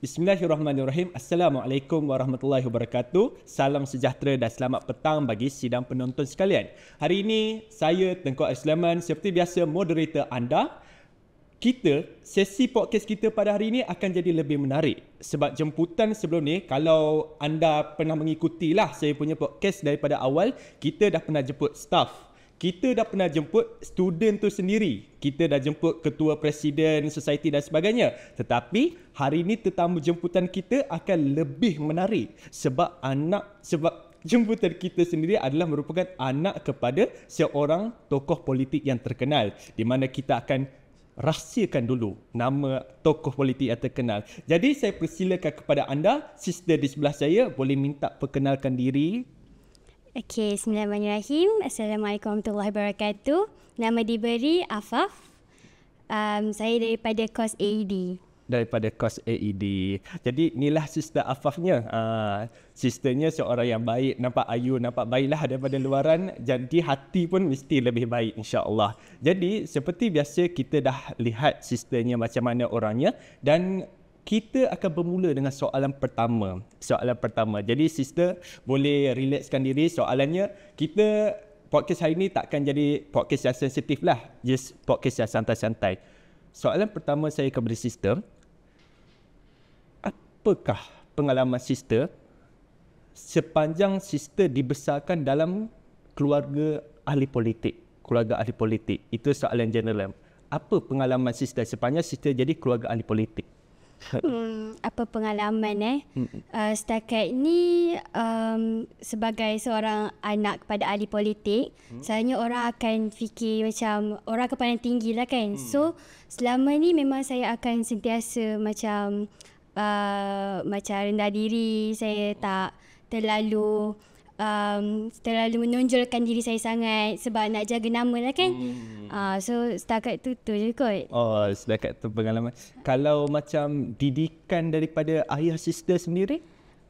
Bismillahirrahmanirrahim. Assalamualaikum warahmatullahi wabarakatuh. Salam sejahtera dan selamat petang bagi sidang penonton sekalian. Hari ini saya Tengku Aislaman seperti biasa moderator anda. Sesi podcast kita pada hari ini akan jadi lebih menarik. Sebab jemputan sebelum ni, kalau anda pernah mengikutilah saya punya podcast daripada awal, kita dah pernah jemput staff. Kita dah pernah jemput student tu sendiri. Kita dah jemput ketua presiden society dan sebagainya. Tetapi hari ini tetamu jemputan kita akan lebih menarik sebab jemputan kita sendiri adalah merupakan anak kepada seorang tokoh politik yang terkenal, di mana kita akan rahsiakan dulu nama tokoh politik yang terkenal. Jadi saya persilakan kepada anda, sister di sebelah saya, boleh minta perkenalkan diri. Okey, bismillahirrahmanirrahim. Assalamualaikum warahmatullahi wabarakatuh. Nama diberi Afaf. Saya daripada kos AED. Daripada kos AED. Jadi inilah sister Afafnya. Sisternya seorang yang baik, nampak ayu, nampak baiklah daripada luaran. Jadi hati pun mesti lebih baik, insya-Allah. Jadi seperti biasa kita dah lihat sisternya macam mana orangnya, dan kita akan bermula dengan soalan pertama. Jadi sister boleh relaxkan diri. Soalannya, kita podcast hari ni takkan jadi podcast yang sensitif lah. Just podcast yang santai-santai. Soalan pertama saya kepada sister. Apakah pengalaman sister sepanjang sister dibesarkan dalam keluarga ahli politik? Itu soalan general. Apa pengalaman sister sepanjang sister jadi keluarga ahli politik? Apa pengalaman setakat ni, sebagai seorang anak kepada ahli politik, selalunya orang akan fikir macam orang akan pandang tinggi lah kan. So selama ni memang saya akan sentiasa macam rendah diri. Saya tak terlalu menonjolkan diri saya sangat sebab nak jaga nama lah kan. So setakat tu je kot. Oh, setakat tu pengalaman. Kalau macam didikan daripada ayah sister sendiri?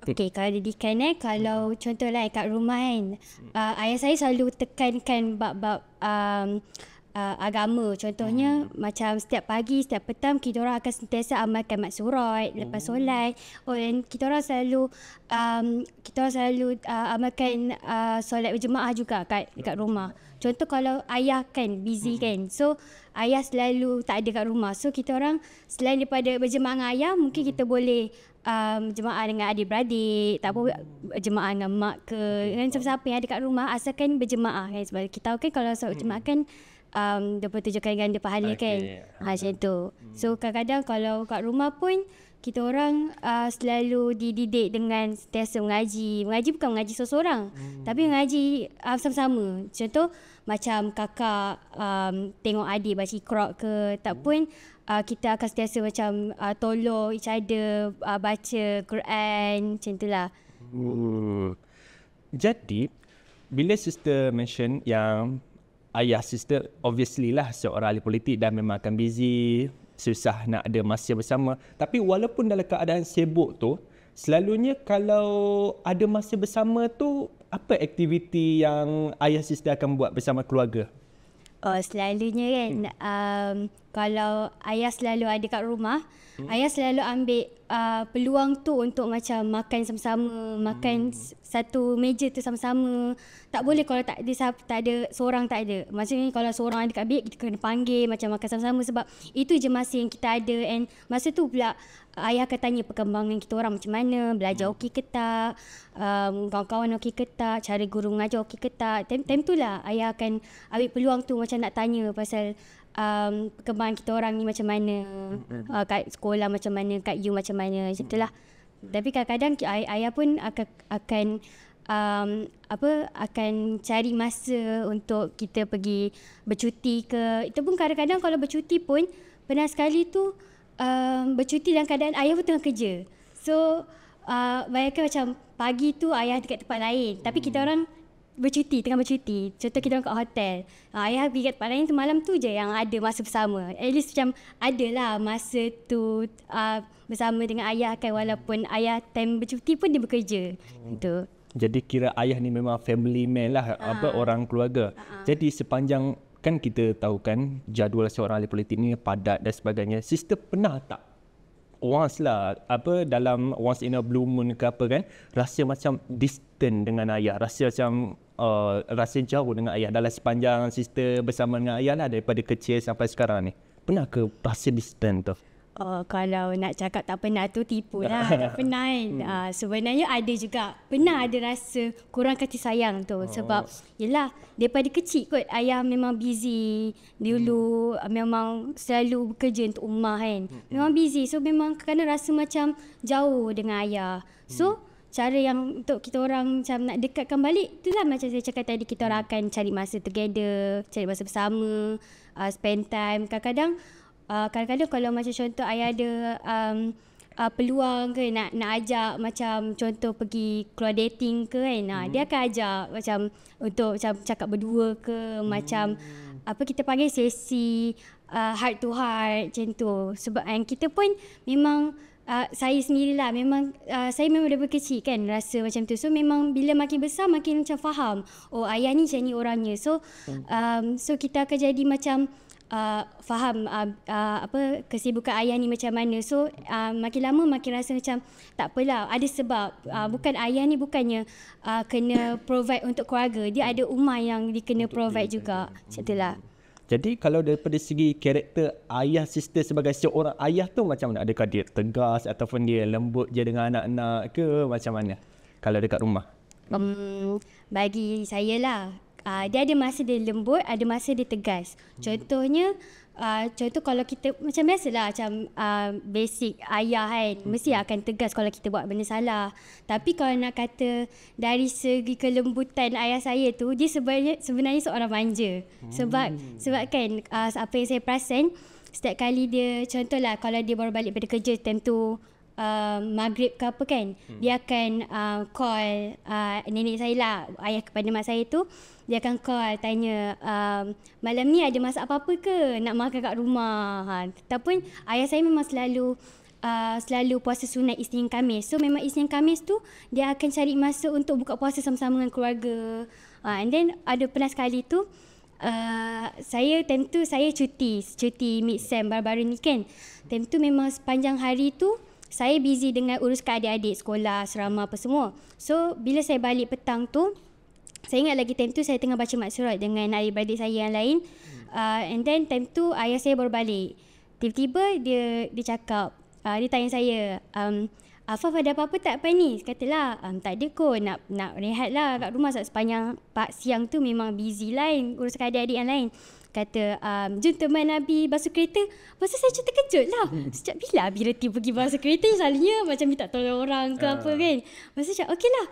Okey, kalau didikan kalau contohlah kat rumah kan, ayah saya selalu tekankan bab-bab agama. Contohnya macam setiap pagi, setiap petang kita orang akan sentiasa amalkan mat surat lepas solat. Dan kita orang selalu amalkan solat berjemaah juga kat rumah. Contoh kalau ayah kan busy kan, so ayah selalu tak ada kat rumah. So kita orang selain daripada berjemaah dengan ayah, mungkin kita boleh jemaah dengan adik-beradik, tak apa jemaah dengan mak ke, dengan siapa-siapa yang ada kat rumah, asalkan berjemaah kan. Sebab kita tahu kan kalau solat jemaah kan 27 kali ganda pahala kan. Macam tu. So kadang-kadang kalau kat rumah pun kita orang selalu dididik dengan sentiasa mengaji. Mengaji bukan mengaji seorang-seorang, tapi mengaji sama-sama. Contoh macam kakak tengok adik baca Iqra ke, tak pun kita akan sentiasa macam tolong each other baca Quran, macam itulah. Jadi bila sister mention yang ayah sister obviously lah seorang ahli politik dan memang akan busy, susah nak ada masa bersama. Tapi walaupun dalam keadaan sibuk tu, selalunya kalau ada masa bersama tu, apa aktiviti yang ayah sister akan buat bersama keluarga? Selalunya kan, kalau ayah selalu ada kat rumah, ayah selalu ambil peluang tu untuk macam makan sama-sama, makan satu meja tu sama-sama. Tak boleh kalau tak ada seorang, tak ada. Maksudnya kalau seorang ada kat bilik, kita kena panggil macam makan sama-sama, sebab itu je masa yang kita ada. And masa tu pula ayah akan tanya perkembangan kita orang macam mana, belajar okey ke tak, kawan-kawan okey ke tak, cara guru mengajar okey ke tak. Time tu lah ayah akan ambil peluang tu macam nak tanya pasal perkembangan kita orang ni macam mana, kat sekolah macam mana, kat you macam mana, macam tu lah. Tapi kadang-kadang ayah pun akan cari masa untuk kita pergi bercuti ke. Itu pun kadang-kadang kalau bercuti pun, pernah sekali tu bercuti dalam keadaan ayah pun tengah kerja. So bayangkan macam pagi tu ayah dekat tempat lain, tapi kita orang tengah bercuti. Contoh kita orang kat hotel, ayah pergi kat tempat lain tu, malam tu je yang ada masa bersama. At least macam adalah masa tu bersama dengan ayah kan, walaupun ayah time bercuti pun dia bekerja. Itu. Jadi kira ayah ni memang family man lah, orang keluarga. Jadi sepanjang, kan kita tahu kan jadual seorang ahli politik ni padat dan sebagainya. Sister pernah tak once lah, dalam once in a blue moon ke apa kan, rasa macam distant dengan ayah, rasa macam rasa jauh dengan ayah dalam sepanjang sister bersama dengan ayah lah daripada kecil sampai sekarang ni. Pernah ke rasa distant tu? Kalau nak cakap tak pernah tu tipu lah. Tak pernah kan. Sebenarnya ada juga. Pernah ada rasa kurang kasih sayang tu. Sebab yelah daripada kecil kot ayah memang busy. Dulu memang selalu bekerja untuk rumah kan. Memang busy. So memang kadang rasa macam jauh dengan ayah. So cara yang untuk kita orang macam nak dekatkan balik, itulah macam saya cakap tadi, kita orang akan cari masa together, cari masa bersama, spend time. Kadang-kadang kalau macam contoh ayah ada peluang ke nak ajak macam contoh pergi keluar dating ke kan, dia akan ajak macam untuk macam cakap berdua ke, macam apa kita panggil sesi heart to heart macam tu. Sebab kita pun memang saya sendirilah memang saya memang daripada kecil kan rasa macam tu. So memang bila makin besar makin macam faham, oh ayah ni macam ni orangnya. So kita akan jadi macam faham kesibukan ayah ni macam mana. So makin lama makin rasa macam tak apalah, ada sebab. Bukan ayah ni bukannya kena provide untuk keluarga, dia ada rumah yang dia kena provide juga. Macam itulah. Jadi kalau daripada segi karakter ayah sister sebagai seorang ayah tu macam mana? Adakah dia tegas ataupun dia lembut je dengan anak-anak ke macam mana kalau dekat rumah? Bagi saya lah, dia ada masa dia lembut, ada masa dia tegas. Contohnya, contoh kalau kita macam biasalah macam basic ayah kan, mesti akan tegas kalau kita buat benda salah. Tapi kalau nak kata dari segi kelembutan ayah saya tu, dia sebenarnya seorang manja. Sebab kan apa yang saya perasan, setiap kali dia, contohlah kalau dia baru balik pada kerja time tu, maghrib ke apa kan, dia akan call nenek saya lah, ayah kepada mak saya tu, dia akan call tanya malam ni ada masak apa-apa ke, nak makan kat rumah. Ataupun ayah saya memang selalu puasa sunat Isnin Khamis. So memang Isnin Khamis tu dia akan cari masa untuk buka puasa sama-sama dengan keluarga. And then ada pernah sekali tu saya time tu saya cuti mid-sem baru-baru ni kan. Time tu memang sepanjang hari tu saya busy dengan uruskan adik-adik sekolah, asrama apa semua. So bila saya balik petang tu, saya ingat lagi time tu saya tengah baca mat surat dengan adik-beradik saya yang lain. And then time tu ayah saya baru balik. Tiba-tiba dia cakap, dia tanya saya, Afaf ada apa-apa tak apa ni? Katalah, tak ada kot, nak rehat lah kat rumah sebab sepanjang siang tu memang busy lain, uruskan adik-adik yang lain. Kata, jom teman Abi basuh kereta. Masa saya macam terkejut lah. Sejak bila Abi reti pergi basuh kereta? Selalunya macam minta tolong orang ke apa kan. Masa macam okey lah,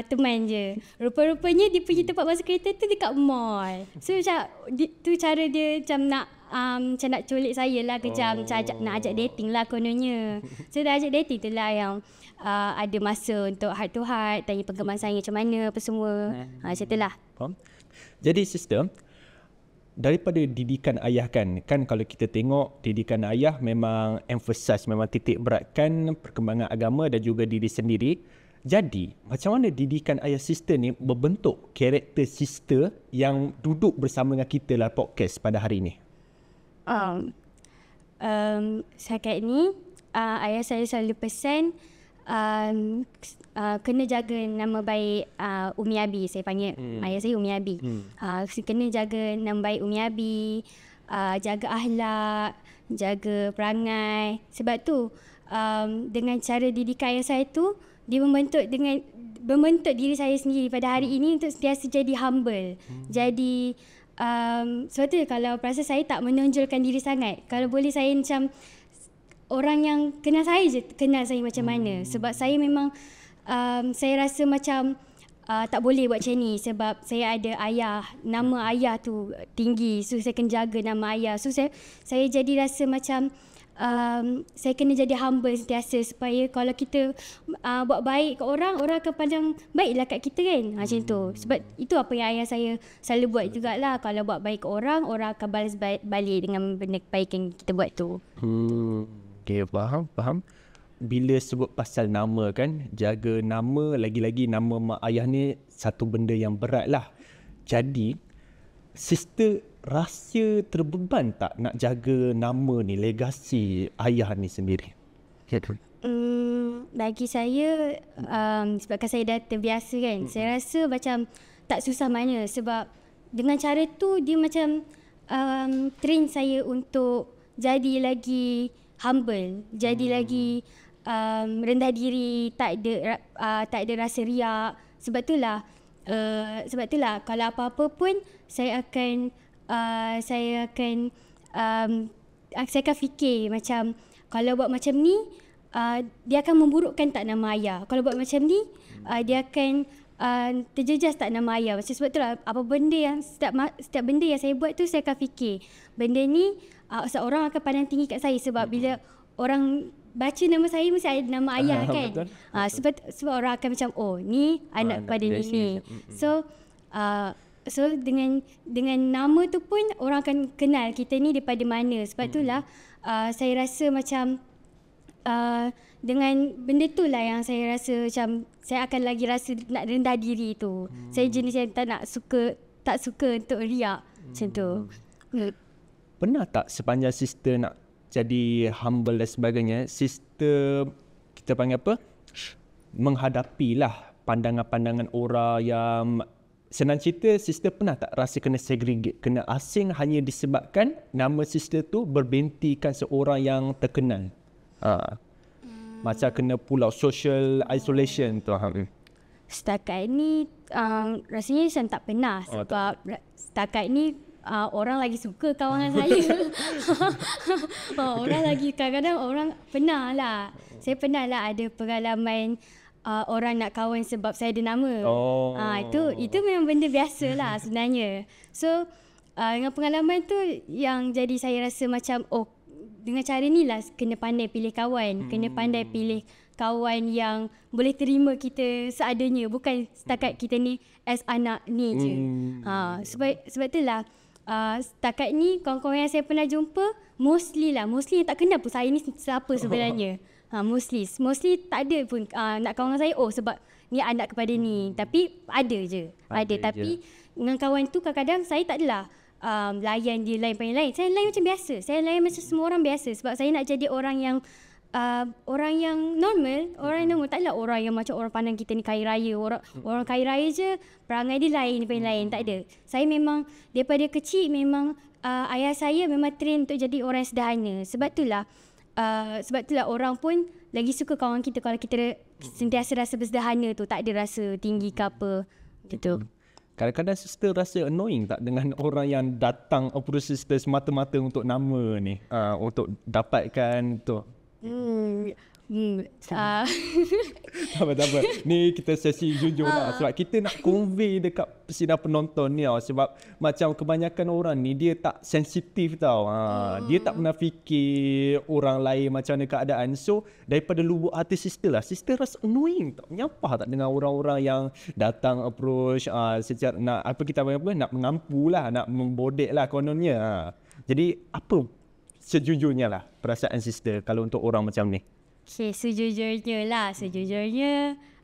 teman je. Rupa-rupanya dia pergi tempat basuh kereta tu dekat mall. So macam tu cara dia macam nak culik saya lah kejam. Nak ajak dating lah kononnya. So dah ajak dating tu lah yang ada masa untuk heart to heart, tanya perkembangan saya macam mana apa semua. Macam tu lah. Jadi sister, daripada didikan ayah kan kalau kita tengok didikan ayah memang emphasize, memang titik beratkan perkembangan agama dan juga diri sendiri. Jadi macam mana didikan ayah sister ni membentuk karakter sister yang duduk bersama dengan kita lah podcast pada hari ni? Setakat ni ayah saya selalu pesan kena jaga nama baik Umi Abi, saya panggil ayah saya Umi Abi. Kena jaga nama baik Umi Abi, jaga akhlak, jaga perangai. Sebab tu dengan cara didikan ayah saya tu, dia membentuk diri saya sendiri pada hari ini untuk sentiasa jadi humble. Jadi sebab tu kalau perasa saya tak menonjolkan diri sangat. Kalau boleh saya macam orang yang kenal saya macam mana. Sebab saya memang saya rasa macam tak boleh buat macam ni. Sebab saya ada ayah, nama ayah tu tinggi. So saya kena jaga nama ayah. So saya jadi rasa macam saya kena jadi humble sentiasa. Supaya kalau kita buat baik ke orang akan pandang baiklah kat kita kan. Macam tu. Sebab itu apa yang ayah saya selalu buat jugalah. Kalau buat baik ke orang akan balas balik dengan benda kebaikan kita buat tu. Okay, faham. Bila sebut pasal nama kan, jaga nama, lagi-lagi nama mak ayah ni satu benda yang berat lah. Jadi, sister rasa terbeban tak nak jaga nama ni, legasi ayah ni sendiri? Bagi saya, sebabkan saya dah terbiasa kan, saya rasa macam tak susah mana sebab dengan cara tu dia macam train saya untuk jadi lagi humble, jadi lagi rendah diri, tak ada rasa riak. Sebab itulah kalau apa-apa pun saya akan fikir macam kalau buat macam ni dia akan memburukkan tak nama ayah. Kalau buat macam ni dia akan terjejas tak nama ayah. Macam sebab itulah apa benda yang setiap benda yang saya buat tu saya akan fikir benda ni seorang akan pandang tinggi kat saya sebab bila orang baca nama saya mesti ada nama ayah kan. Sebab orang akan macam ni anak kepada ni. So dengan nama tu pun orang akan kenal kita ni daripada mana. Sebab itulah saya rasa macam dengan benda tu lah yang saya rasa macam saya akan lagi rasa nak rendah diri tu. Saya jenis yang tak suka untuk riak macam tu. Pernah tak sepanjang sister nak jadi humble dan sebagainya, sister kita panggil apa, menghadapilah pandangan-pandangan orang yang senang cerita, sister pernah tak rasa kena segregate, kena asing hanya disebabkan nama sister tu berbentikan seorang yang terkenal? Macam kena pulau social isolation tu. Setakat ni rasanya saya tak pernah sebab setakat ni orang lagi suka kawan dengan saya. Orang lagi kadang-kadang orang pernah lah. Saya pernah lah ada pengalaman orang nak kawan sebab saya ada nama. Itu memang benda biasa lah sebenarnya. So dengan pengalaman tu yang jadi saya rasa macam dengan cara ni lah kena pandai pilih kawan. Kena pandai pilih kawan yang boleh terima kita seadanya. Bukan setakat kita ni as anak ni je. Sebab itulah setakat ni kawan-kawan yang saya pernah jumpa mostly yang tak kenal pun saya ni siapa sebenarnya. Mostly tak ada pun nak kawan dengan saya sebab ni anak kepada ni. Tapi ada je. Tapi dengan kawan tu kadang-kadang saya tak adalah layan dia lain. Saya layan macam biasa. Saya layan macam semua orang biasa sebab saya nak jadi orang yang normal. Taklah orang yang macam orang pandang kita ni kaya raya. Orang kaya raya je perangai dia lain daripada lain. Tak ada. Saya memang daripada kecil memang ayah saya memang train untuk jadi orang yang sederhana. Sebab itulah orang pun lagi suka kawan kita kalau kita sentiasa rasa bersederhana tu, tak ada rasa tinggi ke apa gitu. Kadang-kadang sister rasa annoying tak dengan orang yang datang approach sister semata-mata untuk nama ni, untuk dapatkan tu? Tak apa. Ni kita sesi jujur lah. Sebab kita nak convey dekat sidang penonton ni sebab macam kebanyakan orang ni dia tak sensitif tau. Dia tak pernah fikir orang lain macam mana keadaan. So daripada lubuk hati sister lah, sister rasa annoying tau. Nyapa tak dengan orang-orang yang datang approach secara nak nak mengampu lah, nak membodek lah kononnya. Jadi apa sejujurnya lah perasaan sister kalau untuk orang macam ni? Okay, sejujurnya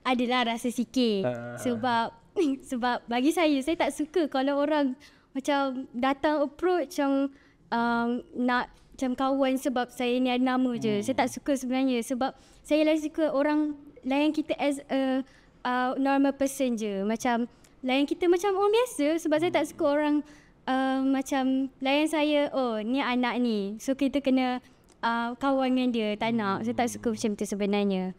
adalah rasa sikit. Sebab bagi saya tak suka kalau orang macam datang approach macam nak macam kawan sebab saya ni ada nama je. Saya tak suka sebenarnya sebab saya lagi suka orang layan kita as a normal person je. Macam layan kita macam orang biasa sebab saya tak suka orang macam layan saya, ni anak ni. So kita kena kawan dengan dia, tak nak. Saya tak suka macam tu sebenarnya.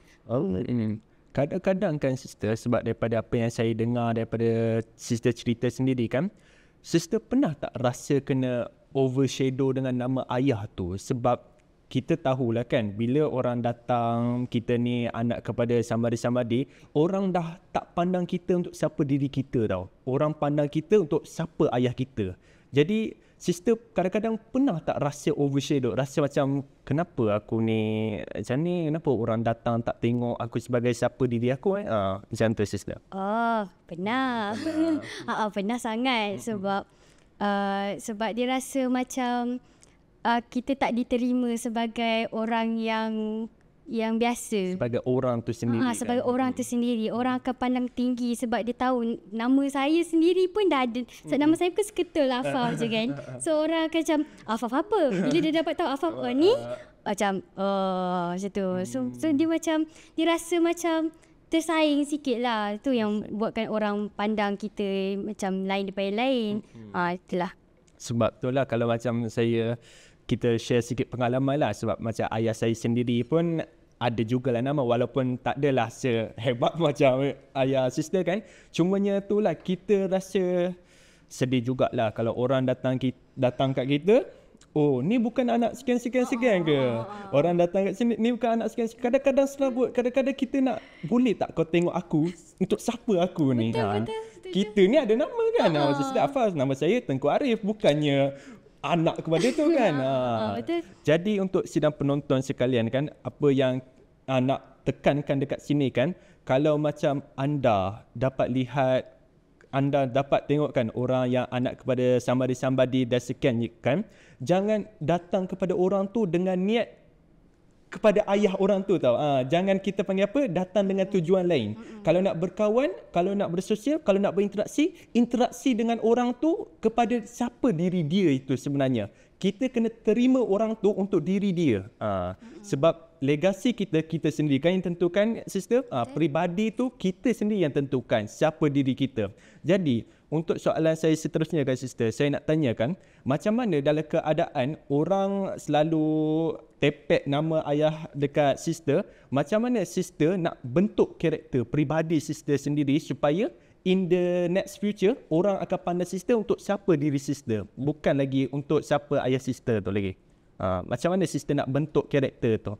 Kadang-kadang kan sister, sebab daripada apa yang saya dengar daripada sister cerita sendiri kan, sister pernah tak rasa kena overshadow dengan nama ayah tu? Sebab kita tahulah kan, bila orang datang kita ni anak kepada somebody, orang dah tak pandang kita untuk siapa diri kita tau. Orang pandang kita untuk siapa ayah kita. Jadi sister kadang-kadang pernah tak rasa overshadow, rasa macam kenapa aku ni macam ni, kenapa orang datang tak tengok aku sebagai siapa diri aku macam tu sister? Pernah. Pernah sangat sebab dia rasa macam kita tak diterima sebagai orang yang yang biasa. Sebagai orang tu sendiri. Sebagai orang tu sendiri. Orang akan pandang tinggi sebab dia tahu nama saya sendiri pun dah ada. Sebab nama saya pun seketul Afaf je kan. So orang akan macam, Afaf apa? Bila dia dapat tahu Afaf ni, macam macam tu. So dia macam, dia rasa macam tersaing sikit lah. Tu yang buatkan orang pandang kita macam lain daripada lain. Itulah. Sebab tu lah kalau macam kita share sikit pengalaman lah. Sebab macam ayah saya sendiri pun ada jugalah nama, walaupun tak adalah sehebat macam ayah sister kan. Cumanya tu lah, kita rasa sedih jugalah kalau orang datang kat kita, oh ni bukan anak sekian-sekian ke? Orang datang kat sini, ni bukan anak sekian-sekian. Kadang-kadang serabut, kadang-kadang kita nak, boleh tak kau tengok aku? Untuk siapa aku ni? Betul. Kita ni ada nama kan? Nama Sister Afaf, nama saya Tengku Arif, bukannya anak kepada tu kan. Betul. Jadi untuk sidang penonton sekalian kan, apa yang nak tekankan dekat sini kan, kalau macam anda dapat lihat, anda dapat tengok kan orang yang anak kepada somebody dan sekian kan, jangan datang kepada orang tu dengan niat kepada ayah orang tu tau. Jangan kita panggil apa, datang dengan tujuan lain. Kalau nak berkawan, kalau nak bersosial, kalau nak berinteraksi, interaksi dengan orang tu kepada siapa diri dia itu sebenarnya. Kita kena terima orang tu untuk diri dia. Sebab legasi kita sendiri kan yang tentukan, sister. Peribadi tu kita sendiri yang tentukan siapa diri kita. Jadi untuk soalan saya seterusnya kan sister, saya nak tanyakan, macam mana dalam keadaan orang selalu tepek nama ayah dekat sister, macam mana sister nak bentuk karakter peribadi sister sendiri supaya in the next future orang akan pandang sister untuk siapa diri sister, bukan lagi untuk siapa ayah sister tu lagi. Macam mana sister nak bentuk karakter tu?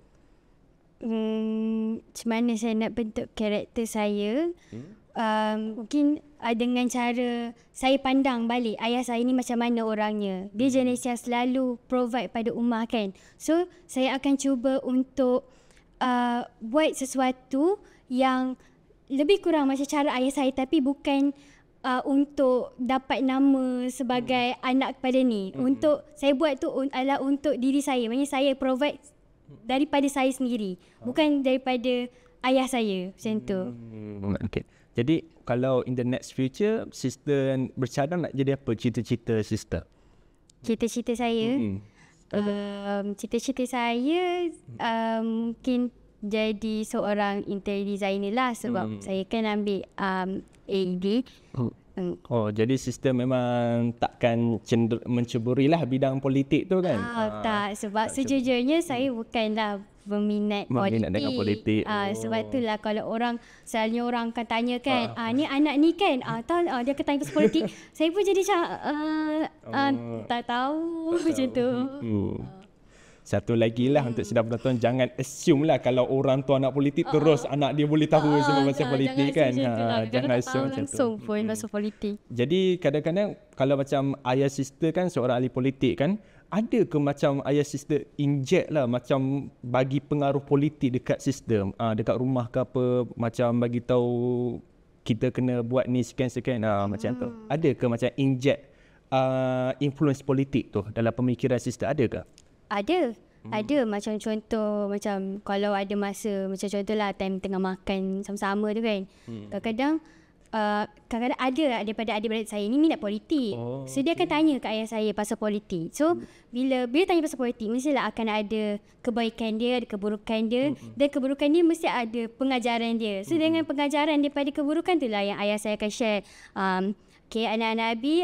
Macam mana saya nak bentuk karakter saya? Mungkin dengan cara saya pandang balik ayah saya ni macam mana orangnya. Dia jenis yang selalu provide pada rumah kan. So saya akan cuba untuk buat sesuatu yang lebih kurang macam cara ayah saya, tapi bukan untuk dapat nama sebagai anak kepada ni. Untuk saya buat tu adalah untuk diri saya. Maksudnya saya provide daripada saya sendiri, bukan daripada ayah saya. Macam tu. Okay. Jadi kalau in the next future sister bercadang nak jadi apa cita-cita sister? Cita-cita saya, cita-cita saya mungkin jadi seorang interior designer lah, sebab saya kan ambil AED. Oh, jadi sister memang takkan menceburilah bidang politik tu kan? Tak, sebab sejujurnya saya bukanlah berminat politik. Sebab itulah kalau selalunya orang akan tanya kan, ni anak ni kan, dia akan tanya pasal politik. Saya pun jadi macam tak tahu macam tu. Satu lagi lah untuk sidang penonton, jangan assume lah kalau orang tu anak politik terus anak dia boleh tahu semua pasal politik kan. Jangan assume macam tu. Pun pasal politik. Jadi kadang-kadang kalau macam ayah sister kan seorang ahli politik kan, ada ke macam ayah sister inject lah macam bagi pengaruh politik dekat sister, dekat rumah ke apa, macam bagi tahu kita kena buat ni sekian-sekian macam tu. Ada ke macam inject influence politik tu dalam pemikiran sister, ada ke? Ada. Macam contoh, macam kalau ada masa, macam contohlah time tengah makan sama-sama tu kan. Kadang-kadang ada daripada adik-beradik saya ni minat politik. So dia akan tanya ke ayah saya pasal politik. So bila tanya pasal politik, mestilah akan ada kebaikan dia, ada keburukan dia. Dan keburukan dia mesti ada pengajaran dia. So dengan pengajaran daripada keburukan tu lah yang ayah saya akan share. Okay, anak-anak Abi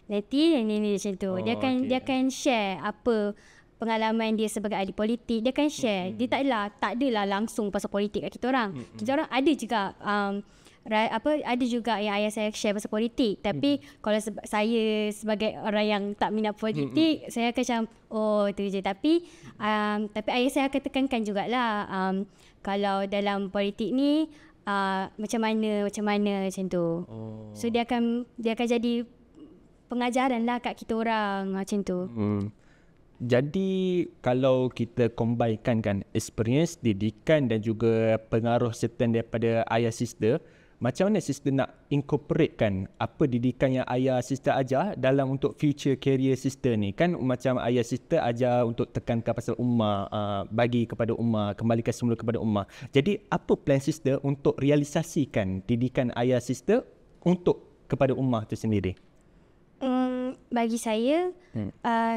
nanti ini macam tu. Dia akan share apa pengalaman dia sebagai ahli politik. Dia akan share. Dia tak adalah langsung pasal politik kat kita orang. Kita orang ada juga ada juga yang ayah saya share pasal politik. Tapi kalau saya sebagai orang yang tak minat politik, saya akan macam tu je. Tapi ayah saya akan tekankan jugalah kalau dalam politik ni macam mana macam tu. So dia akan jadi pengajaran lah kat kita orang macam tu. Jadi kalau kita combinekan kan experience, didikan dan juga pengaruh certain daripada ayah sister, macam mana sister nak incorporatekan apa didikan yang ayah sister ajar dalam untuk future career sister ni? Kan macam ayah sister ajar untuk tekankan pasal ummah, bagi kepada ummah, kembalikan semula kepada ummah. Jadi apa plan sister untuk realisasikan didikan ayah sister untuk kepada ummah tu sendiri? Bagi saya,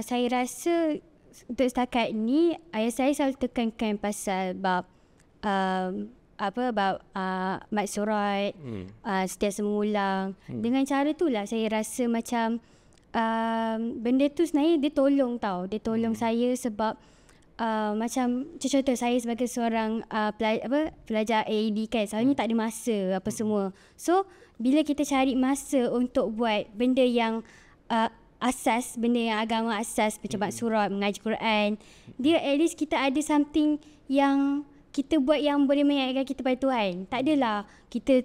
saya rasa untuk setakat ni ayah saya selalu tekankan pasal bab mat surat, setiap semula. Dengan cara tu lah saya rasa macam benda tu sebenarnya dia tolong tau. Dia tolong saya sebab macam contoh saya sebagai seorang pelajar AED kan, selalunya tak ada masa apa semua. So bila kita cari masa untuk buat benda yang asas, benda yang agama asas macam mat surat, mengaji Quran, dia at least kita ada something yang kita buat yang boleh mengingatkan kita pada Tuhan. Tak adalah kita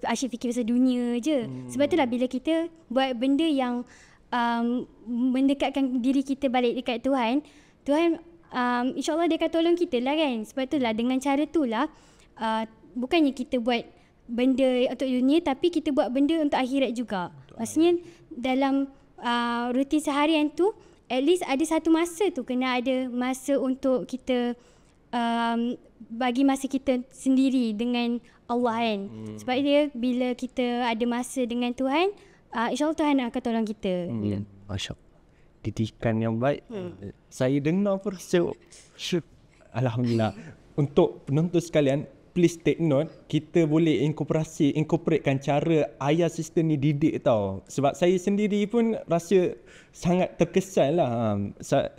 asyik fikir pasal dunia je. Sebab itulah bila kita buat benda yang mendekatkan diri kita balik dekat Tuhan, insyaAllah dia akan tolong kita lah kan. Sebab itulah dengan cara tu lah, bukannya kita buat benda untuk dunia, tapi kita buat benda untuk akhirat juga. Maksudnya dalam rutin seharian tu, at least ada satu masa tu kena ada masa untuk kita bagi masa kita sendiri dengan Allah kan. Sebab dia bila kita ada masa dengan Tuhan, insyaAllah Tuhan akan tolong kita. Masya Allah. Didikan yang baik. Saya dengar pun rasa Alhamdulillah. Untuk penonton sekalian, please take note, kita boleh incorporatekan cara ayah sister ni didik tau. Sebab saya sendiri pun rasa sangat terkesan lah.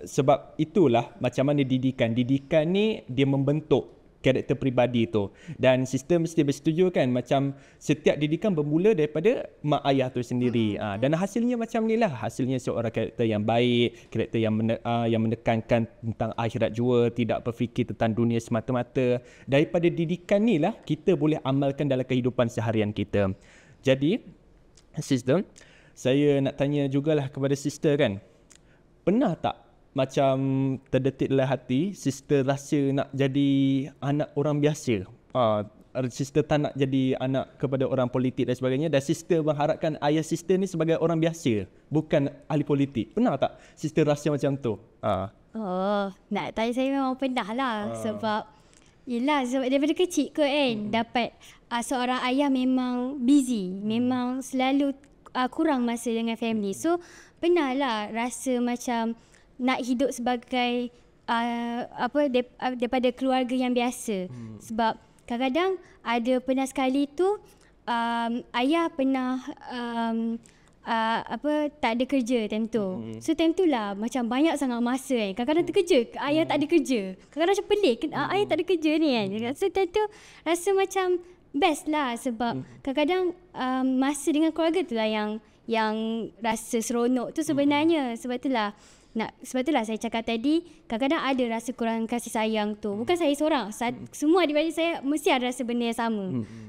Sebab itulah macam mana didikan. Didikan ni dia membentuk karakter peribadi tu. Dan sister mesti bersetuju kan, macam setiap didikan bermula daripada mak ayah tu sendiri. Dan hasilnya macam ni lah. Hasilnya seorang karakter yang baik, karakter yang menekankan tentang akhirat jua, tidak berfikir tentang dunia semata-mata. Daripada didikan ni lah kita boleh amalkan dalam kehidupan seharian kita. Jadi sister, saya nak tanya jugalah kepada sister kan, pernah tak macam terdetik dalam hati sister rasa nak jadi anak orang biasa? Sister tak nak jadi anak kepada orang politik dan sebagainya, dan sister mengharapkan ayah sister ni sebagai orang biasa, bukan ahli politik. Pernah tak sister rasa macam tu? Nak tanya saya memang pernah lah. Sebab sebab daripada kecil kot kan, dapat seorang ayah memang busy, memang selalu kurang masa dengan family. So pernah lah rasa macam nak hidup sebagai daripada keluarga yang biasa. Sebab kadang-kadang pernah sekali tu ayah pernah tak ada kerja time tu. So time tu lah macam banyak sangat masa kan. Kadang-kadang terkerja, ayah tak ada kerja. Kadang-kadang macam pelik, ayah tak ada kerja ni kan. So time tu rasa macam best lah. Sebab kadang-kadang masa dengan keluarga tu lah yang rasa seronok tu sebenarnya. Sebab itulah saya cakap tadi, kadang-kadang ada rasa kurang kasih sayang tu. Bukan saya seorang, semua adik-adik saya mesti ada rasa benda yang sama.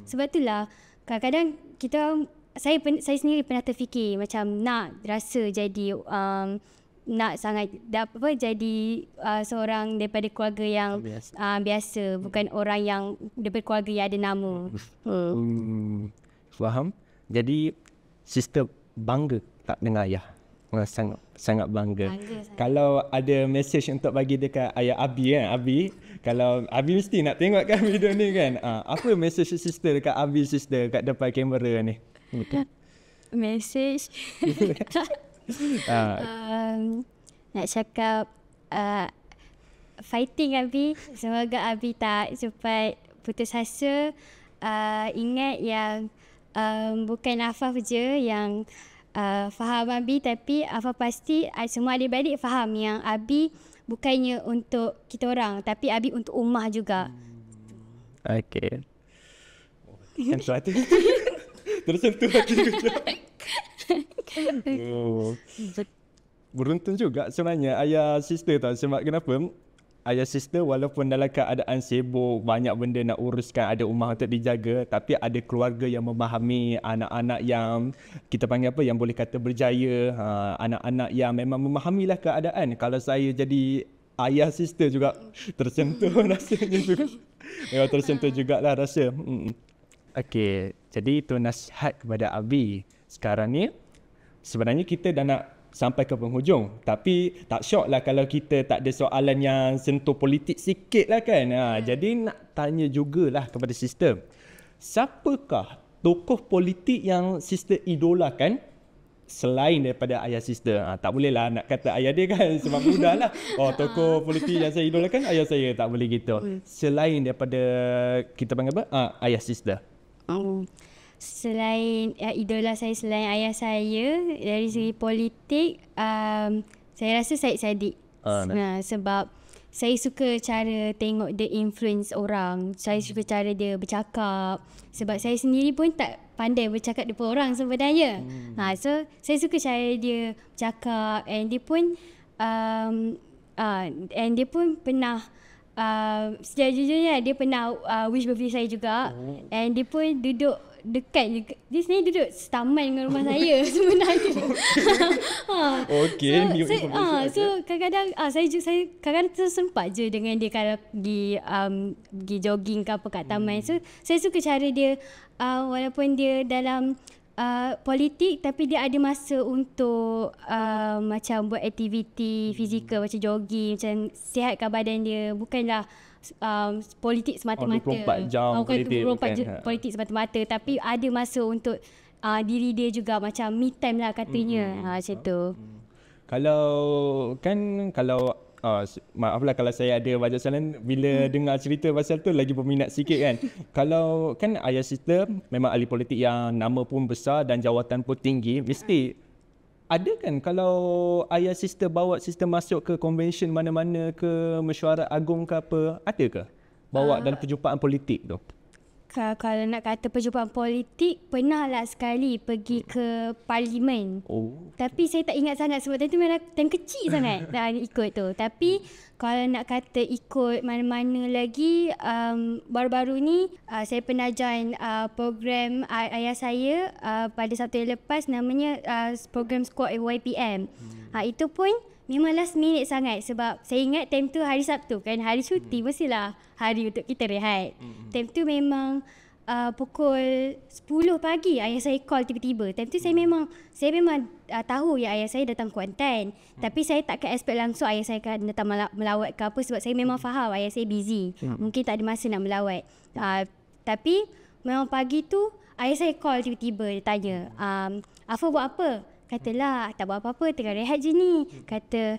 Sebab itulah kadang-kadang saya sendiri pernah terfikir macam nak rasa jadi nak sangat jadi seorang daripada keluarga yang biasa, bukan orang yang daripada keluarga yang ada nama. Faham? Jadi sister bangga tak dengan ayah? Sangat bangga. Kalau ada mesej untuk bagi dekat ayah Abi kan, kalau Abi mesti nak tengok kan video ni kan. Apa mesej sister dekat Abi sister kat depan kamera ni? Mesej nak cakap fighting Abi. Semoga Abi tak cepat putus asa. Ingat yang bukan Afaf je yang faham Abi, tapi Afaf pasti semua adik-adik faham yang Abi bukannya untuk kita orang, tapi Abi untuk ummah juga. Okay. Kan suatu tersentuh hati juga. Beruntung juga sebenarnya ayah sister tau. Sebab kenapa? Ayah sister walaupun dalam keadaan sibuk, banyak benda nak uruskan, ada rumah untuk dijaga, tapi ada keluarga yang memahami, anak-anak yang kita panggil apa, yang boleh kata berjaya, anak-anak yang memang memahamilah keadaan. Kalau saya jadi ayah sister juga tersentuh rasanya juga. Memang tersentuh jugalah rasa. Okey, jadi itu nasihat kepada Abi. Sekarang ni sebenarnya kita dah nak sampai ke penghujung, tapi tak syok lah kalau kita tak ada soalan yang sentuh politik sikit lah kan. Jadi nak tanya jugalah kepada sister, siapakah tokoh politik yang sister idolakan selain daripada ayah sister? Tak boleh lah nak kata ayah dia kan, sebab mudah lah. Tokoh politik yang saya idolakan ayah saya, tak boleh gitu. Selain daripada kita panggil apa? Ayah sister. Selain idola saya selain ayah saya dari segi politik, saya rasa Syed Saddiq. Sebab saya suka cara tengok dia influence orang. Saya suka cara dia bercakap. Sebab saya sendiri pun tak pandai bercakap depan orang sebenarnya. So saya suka cara dia bercakap, and dia pun pernah sejujurnya dia pernah wish birthday saya juga. And dia pun duduk dekat juga. Dia sebenarnya duduk setaman dengan rumah saya sebenarnya. So kadang-kadang saya kadang-kadang tersempat je dengan dia kalau pergi jogging ke apa kat taman. So saya suka cara dia, walaupun dia dalam politik, tapi dia ada masa untuk macam buat aktiviti fizikal macam jogging, macam sihatkan badan dia. Bukanlah politik semata-mata. 24 jam politik semata-mata, tapi ada masa untuk diri dia juga, macam me time lah katanya. Macam tu. Kalau maaflah kalau saya ada banyak soalan bila dengar cerita pasal tu, lagi berminat sikit kan. Kalau kan ayah sister memang ahli politik yang nama pun besar dan jawatan pun tinggi, mesti ada kan kalau ayah sister bawa sister masuk ke convention mana-mana, ke mesyuarat agung ke apa, ada ke bawa dalam perjumpaan politik tu? Kalau nak kata perjumpaan politik, pernah lah sekali pergi ke parlimen. Tapi saya tak ingat sangat sebab time kecil sangat ikut tu. Tapi kalau nak kata ikut mana-mana lagi, baru-baru ni saya pernah join program ayah saya pada Sabtu yang lepas, namanya program Squad YPM. Itu pun memang last minute sangat, sebab saya ingat time tu hari Sabtu kan, hari cuti, mestilah hari untuk kita rehat. Time tu memang pukul 10 pagi ayah saya call tiba-tiba. Time tu saya memang tahu ya ayah saya datang Kuantan, tapi saya takkan expect langsung ayah saya akan datang melawat ke apa, sebab saya memang faham ayah saya busy, mungkin tak ada masa nak melawat. Tapi memang pagi tu ayah saya call tiba-tiba, dia tanya, Afa buat apa? Katalah tak buat apa-apa, tengah rehat je ni. Kata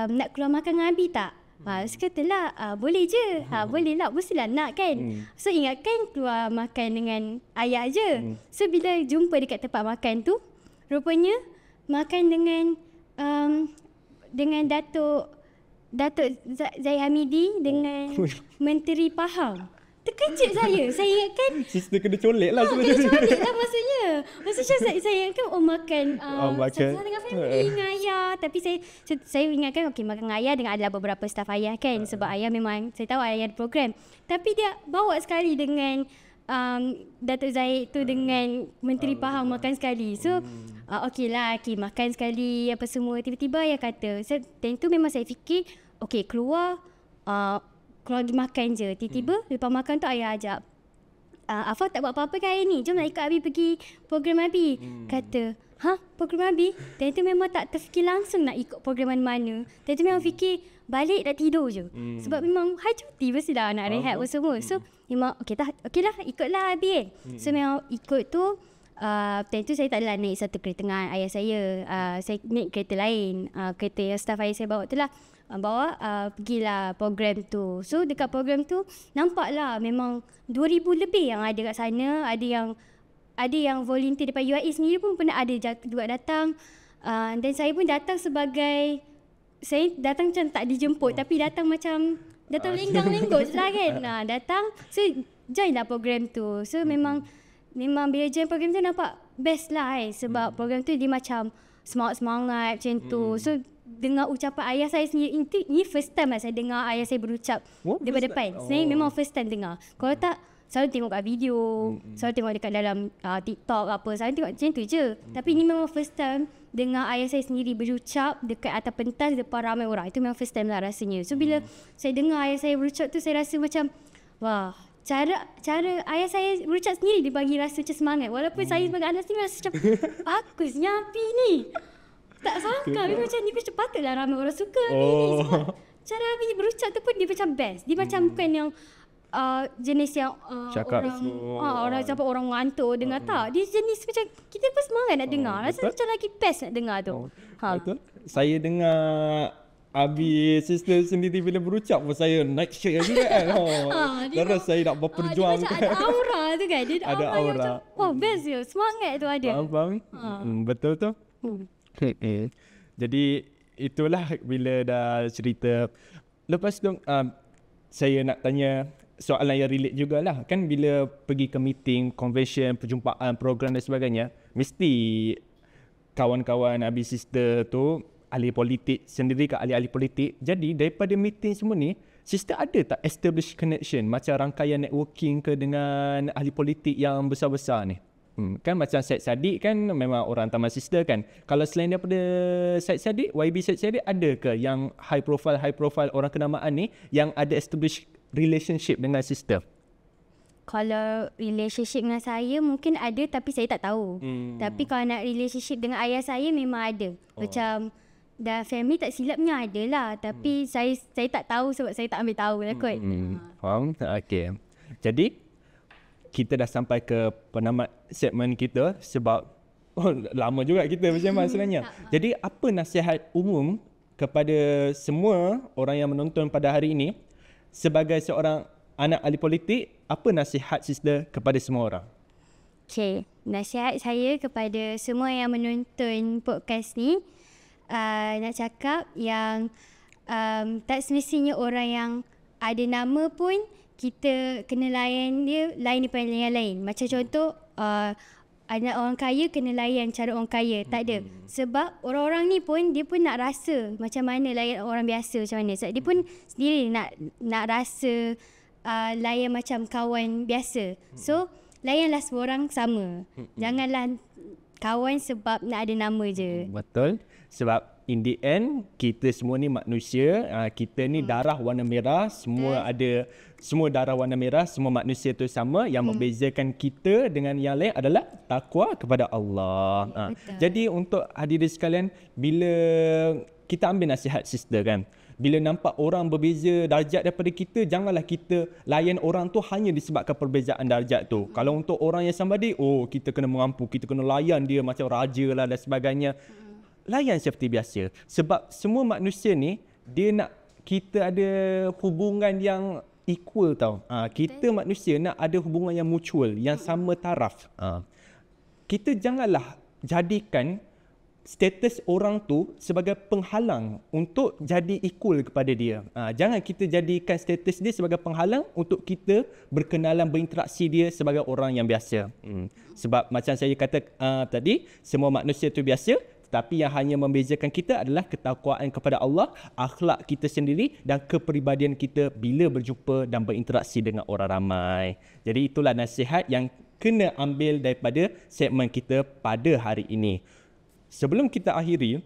nak keluar makan dengan Abi tak? Saya katalah boleh je. Boleh lah, mestilah nak kan. So ingatkan keluar makan dengan ayah je. So bila jumpa dekat tempat makan tu, rupanya makan dengan Datuk Zahid Hamidi dengan Menteri Pahang. Terkejut saya. Saya ingatkan sister kena colek lah sebenarnya. Kena colek lah maksudnya. Saya ingatkan makan sama dengan family dengan ayah. Tapi saya ingatkan makan dengan ayah dengan adalah beberapa staf ayah kan. Sebab ayah memang, saya tahu ayah ada program. Tapi dia bawa sekali dengan Datuk Zahid tu dengan Menteri Pahang makan sekali. So makan sekali apa semua. Tiba-tiba ayah kata, time tu memang saya fikir keluar pergi makan je. Tiba-tiba lepas makan tu ayah ajak, Afa tak buat apa-apa kan hari ni? Jom nak ikut Abi pergi program Abi. Kata, program Abi? Dan tu memang tak terfikir langsung nak ikut program mana-mana. Dan tu memang fikir balik nak tidur je. Sebab memang hari cuti mestilah nak rehat apa semua. So memang okeylah ikutlah Abi kan. So memang ikut tu. Time tu saya tak adalah naik satu kereta dengan ayah saya. Saya naik kereta lain. Kereta yang staff ayah saya bawa tu lah. Pergilah program tu. So dekat program tu nampaklah memang 2,000 lebih yang ada kat sana. Ada yang volunteer daripada UIA sendiri pun pernah ada juga datang. Dan saya pun datang sebagai, saya datang macam tak dijemput, tapi datang macam datang lenggang-lenggot lah kan. Datang, so join lah program tu. So memang bila join program tu nampak best lah sebab program tu dia macam semangat-semangat macam tu. So dengar ucapan ayah saya sendiri, ini first time lah saya dengar ayah saya berucap daripada depan. Saya memang first time dengar. Kalau tak, selalu tengok kat video, selalu tengok dekat dalam TikTok apa, selalu tengok macam tu je. Tapi ni memang first time dengar ayah saya sendiri berucap dekat atas pentas depan ramai orang. Itu memang first time lah rasanya. So bila saya dengar ayah saya berucap tu, saya rasa macam, wah, cara ayah saya berucap sendiri dia bagi rasa macam semangat. Walaupun saya sebagai anak sendiri rasa macam bagusnya Abi ni. Tak sangka dia macam ni, macam patutlah ramai orang suka Abi ni. Sebab cara Abi berucap tu pun dia macam best. Dia macam bukan yang jenis yang Cakap orang sampai orang ngantuk dengar tak. Dia jenis macam kita pun semangat nak dengar. Rasa macam lagi best nak dengar tu. Betul. Saya dengar Abi sister sendiri bila berucap pun saya naik share juga kan. Terus saya nak berperjuang. Dia macam ada aura tu kan. Dia ada aura. Macam, best je. Semangat tu ada. Faham? Betul tu. Jadi itulah bila dah cerita. Lepas tu saya nak tanya soalan yang relate jugalah. Kan bila pergi ke meeting, convention, perjumpaan, program dan sebagainya, mesti kawan-kawan Abi sister tu ahli politik sendiri ke ahli-ahli politik. Jadi daripada meeting semua ni, sister ada tak establish connection macam rangkaian networking ke dengan ahli politik yang besar-besar ni? Kan macam Syed Saddiq kan memang orang taman sister kan. Kalau selain daripada Syed Saddiq, YB Syed Saddiq ada ke yang high profile orang kenamaan ni yang ada establish relationship dengan sister? Kalau relationship dengan saya mungkin ada tapi saya tak tahu. Tapi kalau nak relationship dengan ayah saya memang ada. Macam dah family tak silapnya ada lah. Tapi saya tak tahu sebab saya tak ambil tahu lah kot. Faham? Okay. Jadi kita dah sampai ke penamat segmen kita sebab lama juga kita bersama sebenarnya. Jadi apa nasihat umum kepada semua orang yang menonton pada hari ini sebagai seorang anak ahli politik, apa nasihat sister kepada semua orang? Okay, nasihat saya kepada semua yang menonton podcast ni, nak cakap yang tak semestinya orang yang ada nama pun kita kena layan dia lain daripada yang lain. Macam contoh anak orang kaya kena layan cara orang kaya. Tak ada. Sebab orang-orang ni pun dia pun nak rasa macam mana layan orang biasa macam mana. Sebab dia pun sendiri nak rasa layan macam kawan biasa. So layanlah semua orang sama. Janganlah kawan sebab nak ada nama je. Betul. Sebab in the end kita semua ni manusia, kita ni darah warna merah, semua darah warna merah, semua manusia tu sama. Yang membezakan kita dengan yang lain adalah takwa kepada Allah. Jadi untuk hadirin sekalian, bila kita ambil nasihat sister kan, bila nampak orang berbeza darjat daripada kita, janganlah kita layan orang tu hanya disebabkan perbezaan darjat tu. Kalau untuk orang yang sama dia, kita kena mengampu, kita kena layan dia macam raja lah dan sebagainya. Layan seperti biasa. Sebab semua manusia ni, dia nak kita ada hubungan yang equal tau. Kita manusia nak ada hubungan yang mutual, yang sama taraf. Kita janganlah jadikan status orang tu sebagai penghalang untuk jadi equal kepada dia. Jangan kita jadikan status dia sebagai penghalang untuk kita berkenalan, berinteraksi dia sebagai orang yang biasa. Sebab macam saya kata tadi, semua manusia tu biasa. Tapi yang hanya membezakan kita adalah ketakwaan kepada Allah, akhlak kita sendiri dan kepribadian kita bila berjumpa dan berinteraksi dengan orang ramai. Jadi itulah nasihat yang kena ambil daripada segmen kita pada hari ini. Sebelum kita akhiri,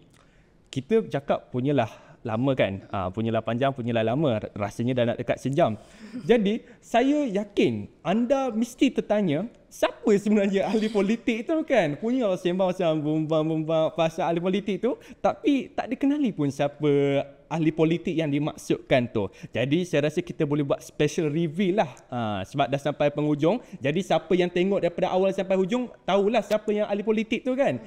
kita cakap punyalah lama kan? Punyalah panjang, punyalah lama. Rasanya dah nak dekat sejam. Jadi saya yakin anda mesti tertanya, siapa sebenarnya ahli politik tu kan? Punya sembang macam bumbang pasal ahli politik tu, tapi tak dikenali pun siapa ahli politik yang dimaksudkan tu. Jadi saya rasa kita boleh buat special reveal lah. Sebab dah sampai penghujung. Jadi siapa yang tengok daripada awal sampai hujung, tahulah siapa yang ahli politik tu kan?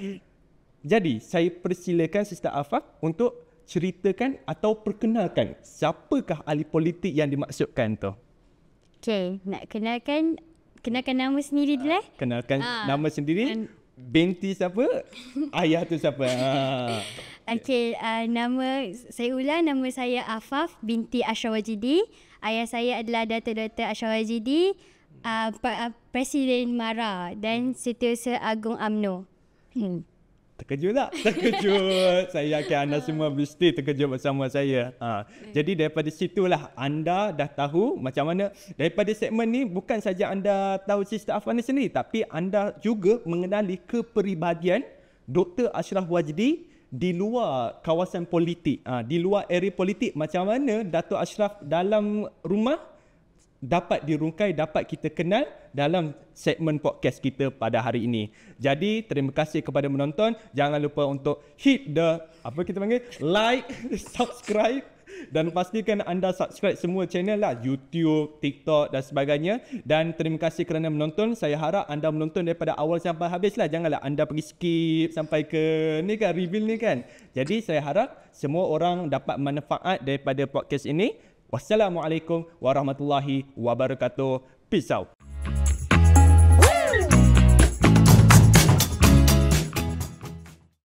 Jadi saya persilakan Sister Afaf untuk ceritakan atau perkenalkan siapakah ahli politik yang dimaksudkan tu. Okey, nak kenalkan nama sendiri dulu eh? Kenalkan nama sendiri, binti siapa, ayah tu siapa. Okey, nama saya ulang, nama saya Afaf binti Ashraf Wajidi. Ayah saya adalah Datuk Dr. Ashraf Wajidi, Presiden MARA dan Setiausaha Agung UMNO. Terkejut tak? Terkejut. Saya yakin anda semua mesti terkejut bersama saya. Jadi daripada situlah anda dah tahu macam mana. Daripada segmen ni bukan saja anda tahu Sister Afaf ni sendiri, tapi anda juga mengenali kepribadian Dr. Ashraf Wajidi di luar kawasan politik. Di luar area politik, macam mana Datuk Ashraf dalam rumah dapat dirungkai, dapat kita kenal dalam segmen podcast kita pada hari ini. Jadi terima kasih kepada menonton. Jangan lupa untuk hit the like, subscribe dan pastikan anda subscribe semua channel lah, YouTube, TikTok dan sebagainya. Dan terima kasih kerana menonton. Saya harap anda menonton daripada awal sampai habis lah. Janganlah anda pergi skip sampai ke ni kan, reveal ni kan. Jadi saya harap semua orang dapat manfaat daripada podcast ini. Wassalamualaikum warahmatullahi wabarakatuh. Peace out.